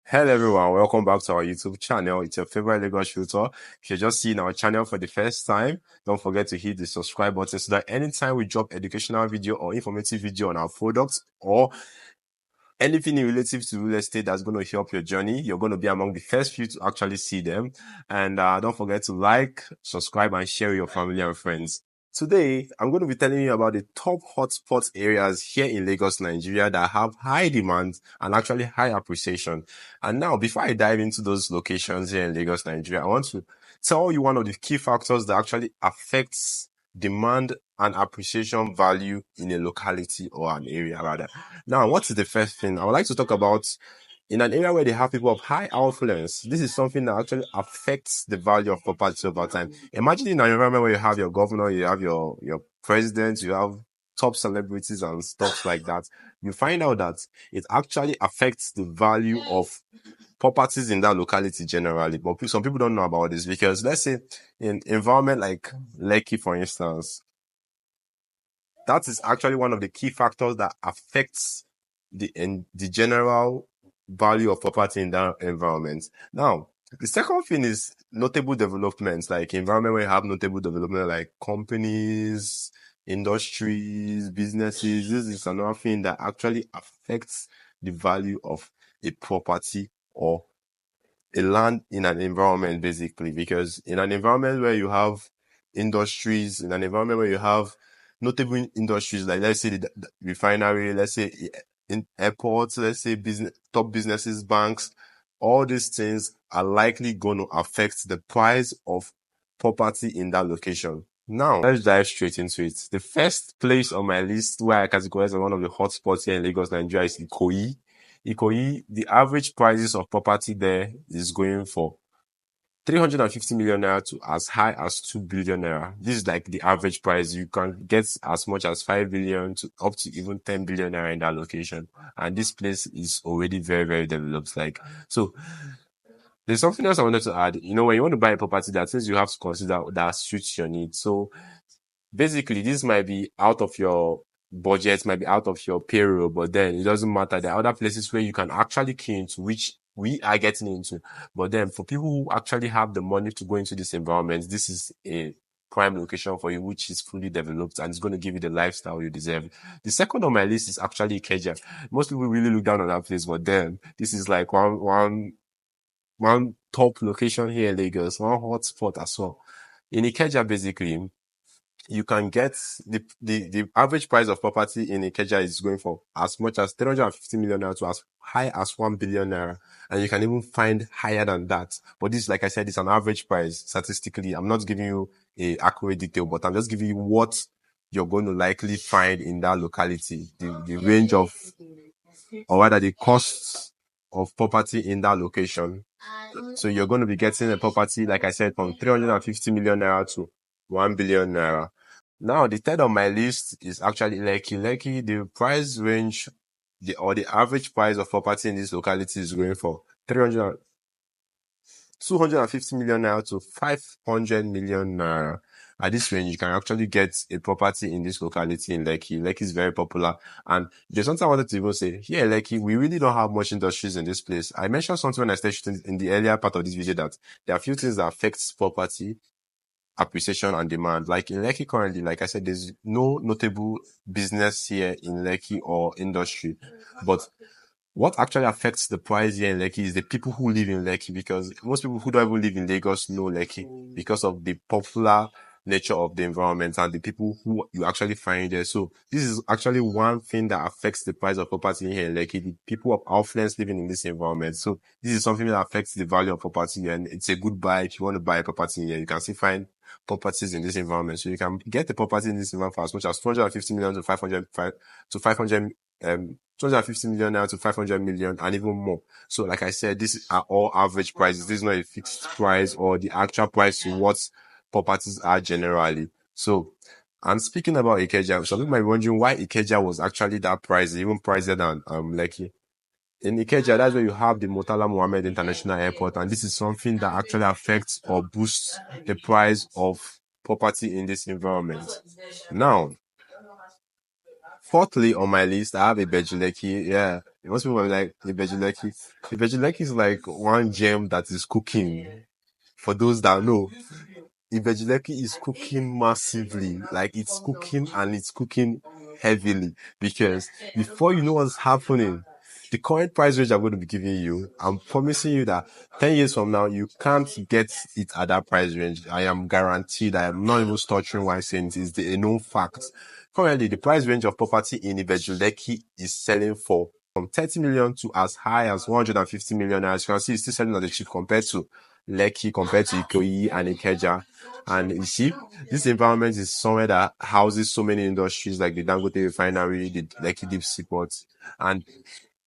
Hello everyone, welcome back to our YouTube channel. It's your favorite Lagos shooter. If you're just seeing our channel for the first time, don't forget to hit the subscribe button so that anytime we drop educational video or informative video on our products or anything relative to real estate that's going to help your journey, you're going to be among the first few to actually see them. And don't forget to like, subscribe, and share with your family and friends. Today, I'm going to be telling you about the top hotspot areas here in Lagos, Nigeria that have high demand and actually high appreciation. And now, before I dive into those locations here in Lagos, Nigeria, I want to tell you one of the key factors that actually affects demand and appreciation value in a locality or an area rather. Now, what is the first thing? I would like to talk about in an area where they have people of high affluence. This is something that actually affects the value of property over time. Imagine in an environment where you have your governor, you have your president, you have top celebrities and stuff like that. You find out that it actually affects the value of properties in that locality generally. But some people don't know about this because let's say in environment like Lekki, for instance, that is actually one of the key factors that affects the general value of property in that environment. Now, the second thing is notable developments, like environment where you have notable development like companies, industries, businesses. This is another thing that actually affects the value of a property or a land in an environment, basically, because in an environment where you have industries, in an environment where you have notable industries, like let's say the refinery, let's say in airports, let's say top businesses, banks, all these things are likely going to affect the price of property in that location. Now, let's dive straight into it. The first place on my list where I categorize as one of the hotspots here in Lagos, Nigeria is Ikoyi. Ikoyi, the average prices of property there is going for 350 million naira to as high as 2 billion naira. This is like the average price. You can get as much as 5 billion to up to even 10 billion naira in that location. And this place is already very, very developed. So there's something else I wanted to add. You know, when you want to buy a property, there are things you have to consider that suits your needs. So basically, this might be out of your budget, might be out of your payroll, but then it doesn't matter. There are other places where you can actually key into, which we are getting into. But then for people who actually have the money to go into this environment, this is a prime location for you, which is fully developed and it's going to give you the lifestyle you deserve. The second on my list is actually Ikeja. Most people really look down on that place, but then this is like one top location here in Lagos, one hot spot as well. In Ikeja, basically, you can get the average price of property in Ikeja is going for as much as 350 million naira to as high as 1 billion naira. And you can even find higher than that. But this, like I said, is an average price statistically. I'm not giving you a accurate detail, but I'm just giving you what you're going to likely find in that locality. The range of, or rather the costs of property in that location. So you're going to be getting a property, like I said, from 350 million naira to 1 billion naira. Now, the third on my list is actually Lekki. Lekki, the price range, the average price of property in this locality is going for 250 million naira to 500 million naira. At this range, you can actually get a property in this locality in Lekki. Lekki is very popular. And there's something I wanted to even say. Here in Lekki, we really don't have much industries in this place. I mentioned something when I started shooting in the earlier part of this video that there are a few things that affect property appreciation and demand. Like in Lekki currently, like I said, there's no notable business here in Lekki or industry. But what actually affects the price here in Lekki is the people who live in Lekki, because most people who don't even live in Lagos know Lekki because of the popular nature of the environment and the people who you actually find there. So this is actually one thing that affects the price of property here in Lekki, the people of affluence living in this environment. So this is something that affects the value of property, and it's a good buy. If you want to buy a property here, you can still find properties in this environment. So you can get the property in this environment for as much as 250 million to 500 250 million now to 500 million and even more. So like I said, these are all average prices. This is not a fixed price or the actual price to what properties are generally. So, and speaking about Ikeja, some people might be wondering why Ikeja was actually that pricey, even pricier than Lekki. In Ikeja, that's where you have the Murtala Mohammed International Airport, and this is something that actually affects or boosts the price of property in this environment. Now, fourthly on my list, I have Ibeju-Lekki. Yeah, Most people are like Ibeju-Lekki. Ibeju-Lekki is like one gem that is cooking. For those that know, Ibeju-Lekki is cooking massively. Like it's cooking and it's cooking heavily because before you know what's happening, the current price range I'm going to be giving you, I'm promising you that 10 years from now, you can't get it at that price range. I am guaranteed. I am not even stuttering while saying it. It's a known fact. Currently, the price range of property in Ibeju-Lekki is selling for from 30 million to as high as 150 million. As you can see, it's still selling at the cheap compared to Lekki, compared to Ikoyi and Ikeja. And you see, this environment is somewhere that houses so many industries like the Dangote refinery, the Lekki deep seaport, and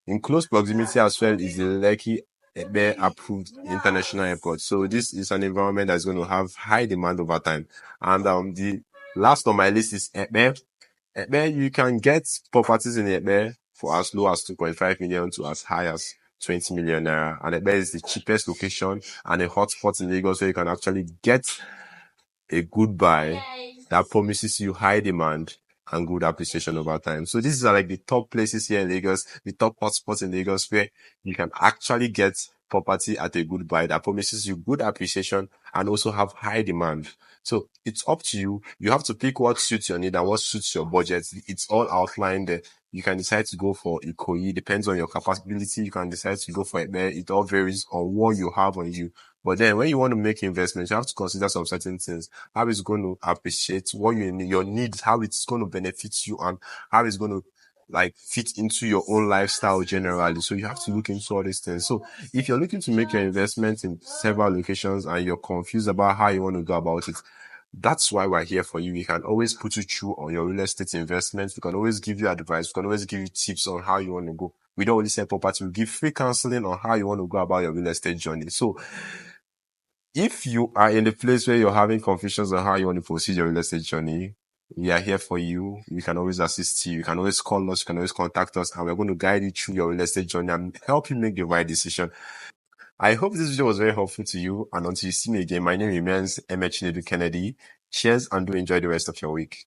in close proximity as well is the Lekki Epe approved international airport. So this is an environment that's going to have high demand over time. And the last on my list is Epe. Epe, you can get properties in Epe for as low as 2.5 million to as high as 20 million naira. And Epe is the cheapest location and a hotspot in Lagos where you can actually get a good buy that promises you high demand and good appreciation over time. So these are like the top places here in Lagos, the top hotspots in Lagos where you can actually get property at a good buy that promises you good appreciation and also have high demand. So it's up to you. You have to pick what suits your need and what suits your budget. It's all outlined there. You can decide to go for Ikoyi, depends on your capability. You can decide to go for it there. It all varies on what you have on you. But then when you want to make investments, you have to consider some certain things. How it's going to appreciate what your needs, how it's going to benefit you, and how it's going to like fit into your own lifestyle generally. So you have to look into all these things. So if you're looking to make your investment in several locations and you're confused about how you want to go about it, that's why we're here for you. We can always put you through on your real estate investments. We can always give you advice. We can always give you tips on how you want to go. We don't only sell property. We give free counseling on how you want to go about your real estate journey. So if you are in the place where you're having confusions on how you want to proceed your real estate journey, we are here for you. We can always assist you. You can always call us. You can always contact us, and we're going to guide you through your real estate journey and help you make the right decision. I hope this video was very helpful to you. And until you see me again, my name remains Ikeja Kennedy. Cheers and do enjoy the rest of your week.